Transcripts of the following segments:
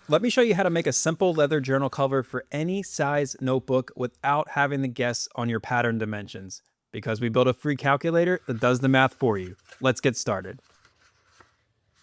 Let me show you how to make a simple leather journal cover for any size notebook without having to guess on your pattern dimensions. Because we built a free calculator that does the math for you. Let's get started.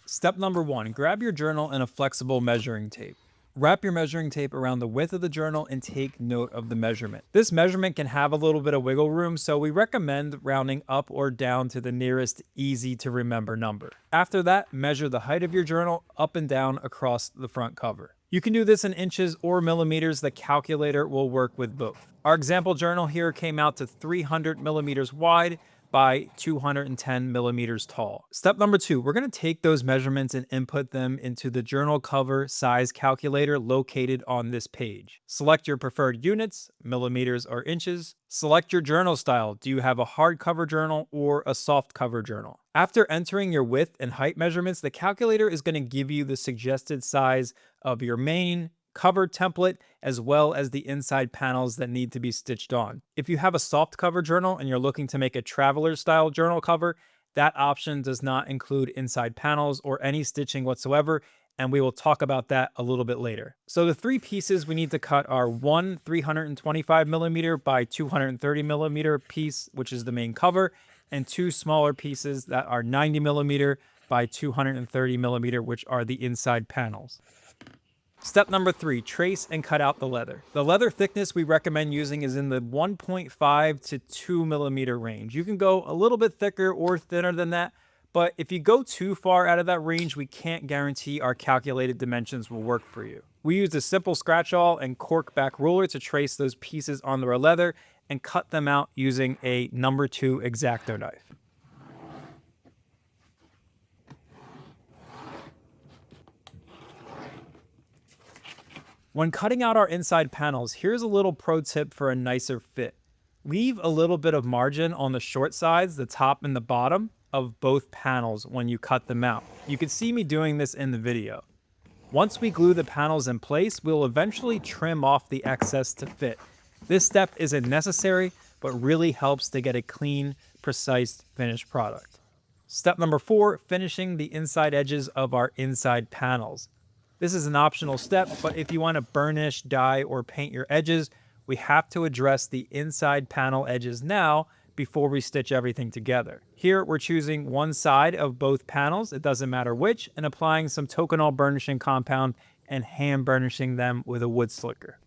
Step number 1, grab your journal and a flexible measuring tape. Wrap your measuring tape around the width of the journal and take note of the measurement. This measurement can have a little bit of wiggle room, so we recommend rounding up or down to the nearest easy to remember number. After that, measure the height of your journal up and down across the front cover. You can do this in inches or millimeters. The calculator will work with both. Our example journal here came out to 300 millimeters wide by 210 millimeters tall. Step number 2, we're going to take those measurements and input them into the journal cover size calculator located on this page. Select your preferred units, millimeters or inches. Select your journal style. Do you have a hardcover journal or a soft cover journal? After entering your width and height measurements, the calculator is going to give you the suggested size of your main cover template, as well as the inside panels that need to be stitched on. If you have a soft cover journal and you're looking to make a traveler style journal cover, that option does not include inside panels or any stitching whatsoever, and we will talk about that a little bit later. So the 3 pieces we need to cut are one 325 millimeter by 230 millimeter piece, which is the main cover, and 2 smaller pieces that are 90 millimeter by 230 millimeter, which are the inside panels. Step number 3, trace and cut out the leather. The leather thickness we recommend using is in the 1.5 to 2 millimeter range. You can go a little bit thicker or thinner than that, but if you go too far out of that range, we can't guarantee our calculated dimensions will work for you. We used a simple scratch-awl and cork back ruler to trace those pieces onto our leather and cut them out using a number 2 X-Acto knife. When cutting out our inside panels, here's a little pro tip for a nicer fit. Leave a little bit of margin on the short sides, the top and the bottom of both panels when you cut them out. You can see me doing this in the video. Once we glue the panels in place, we'll eventually trim off the excess to fit. This step isn't necessary, but really helps to get a clean, precise finished product. Step number 4, finishing the inside edges of our inside panels. This is an optional step, but if you want to burnish, dye, or paint your edges, we have to address the inside panel edges now before we stitch everything together. Here, we're choosing one side of both panels, it doesn't matter which, and applying some Tokonol burnishing compound and hand burnishing them with a wood slicker.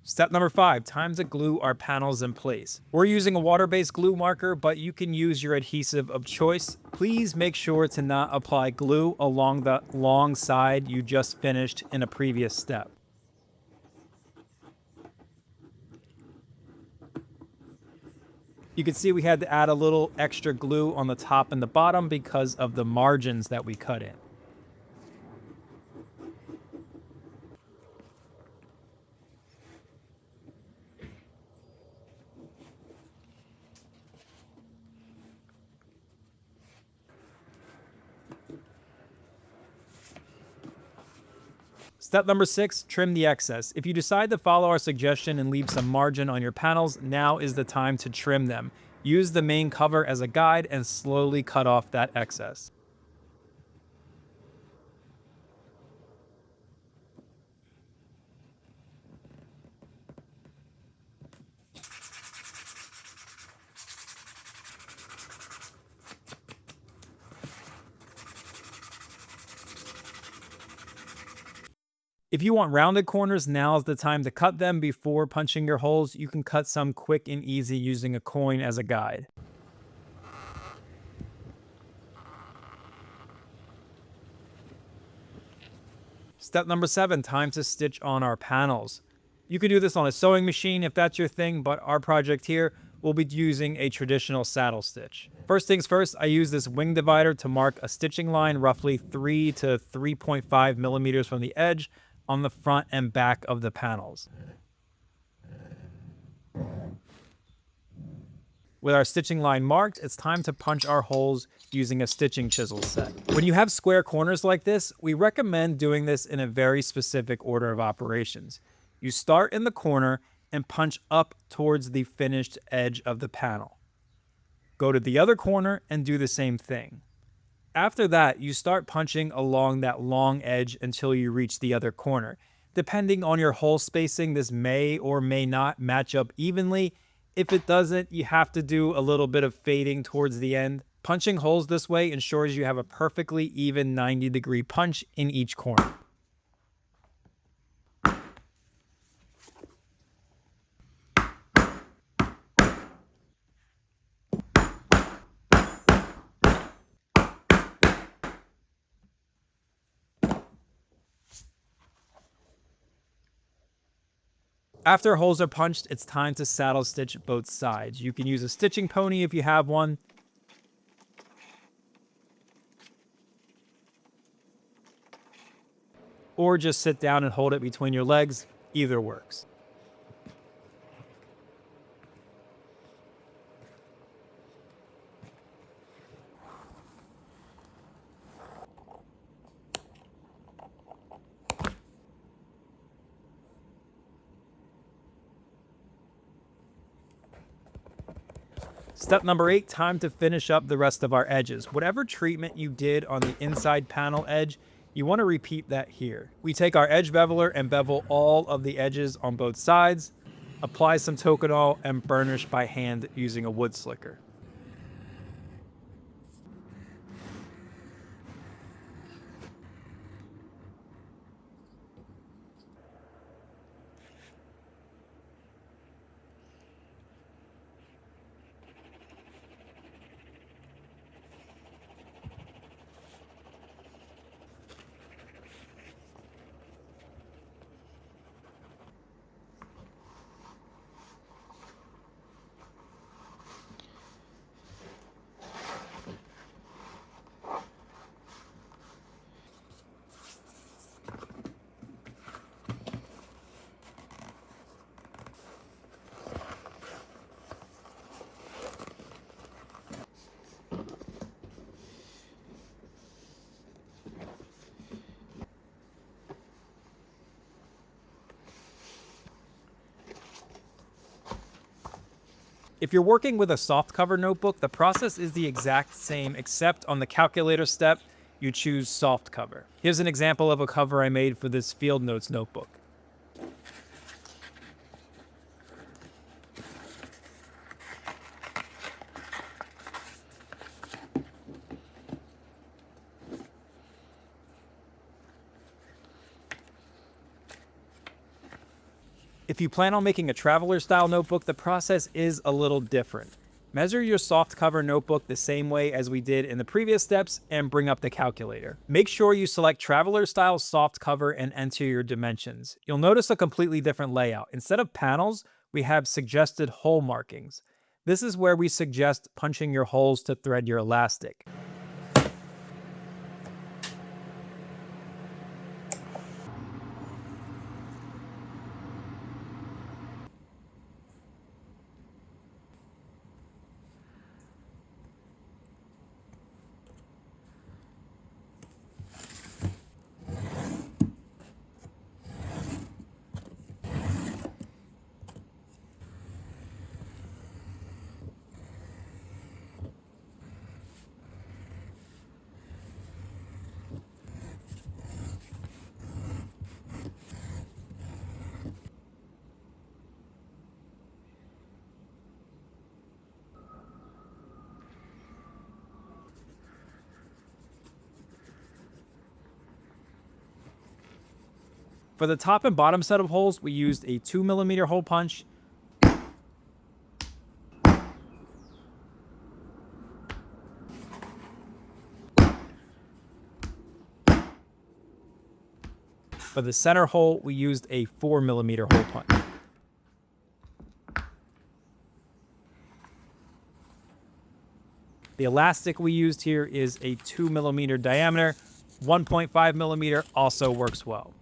Step number 5, time to glue our panels in place. We're using a water-based glue marker, but you can use your adhesive of choice. Please make sure to not apply glue along the long side you just finished in a previous step. You can see we had to add a little extra glue on the top and the bottom because of the margins that we cut in. Step number 6, trim the excess. If you decide to follow our suggestion and leave some margin on your panels, now is the time to trim them. Use the main cover as a guide and slowly cut off that excess. If you want rounded corners, now is the time to cut them before punching your holes. You can cut some quick and easy using a coin as a guide. Step number 7, time to stitch on our panels. You can do this on a sewing machine if that's your thing, but our project here will be using a traditional saddle stitch. First things first, I use this wing divider to mark a stitching line roughly 3 to 3.5 millimeters from the edge on the front and back of the panels. With our stitching line marked, it's time to punch our holes using a stitching chisel set. When you have square corners like this, we recommend doing this in a very specific order of operations. You start in the corner and punch up towards the finished edge of the panel. Go to the other corner and do the same thing. After that, you start punching along that long edge until you reach the other corner. Depending on your hole spacing, this may or may not match up evenly. If it doesn't, you have to do a little bit of fading towards the end. Punching holes this way ensures you have a perfectly even 90-degree punch in each corner. After holes are punched, it's time to saddle stitch both sides. You can use a stitching pony if you have one. Or just sit down and hold it between your legs. Either works. Step number 8, time to finish up the rest of our edges. Whatever treatment you did on the inside panel edge, you want to repeat that here. We take our edge beveler and bevel all of the edges on both sides, apply some toconol, and burnish by hand using a wood slicker. If you're working with a softcover notebook, the process is the exact same, except on the calculator step, you choose softcover. Here's an example of a cover I made for this Field Notes notebook. If you plan on making a traveler style notebook, the process is a little different. Measure your softcover notebook the same way as we did in the previous steps and bring up the calculator. Make sure you select traveler style softcover and enter your dimensions. You'll notice a completely different layout. Instead of panels, we have suggested hole markings. This is where we suggest punching your holes to thread your elastic. For the top and bottom set of holes, we used a 2mm hole punch. For the center hole, we used a 4mm hole punch. The elastic we used here is a 2mm diameter. 1.5mm also works well.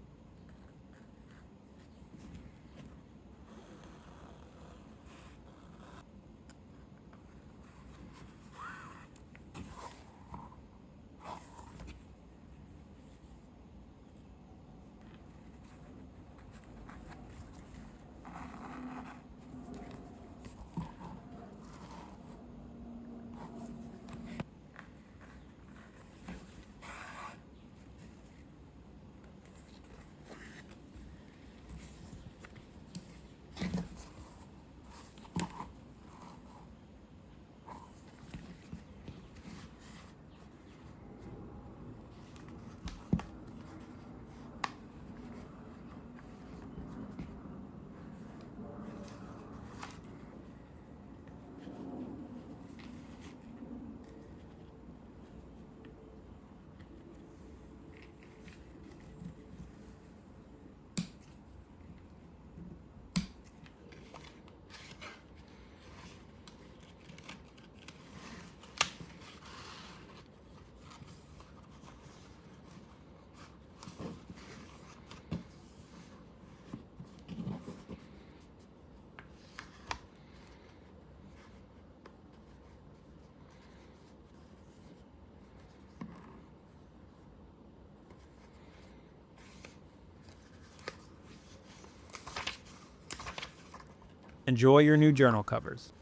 Enjoy your new journal covers.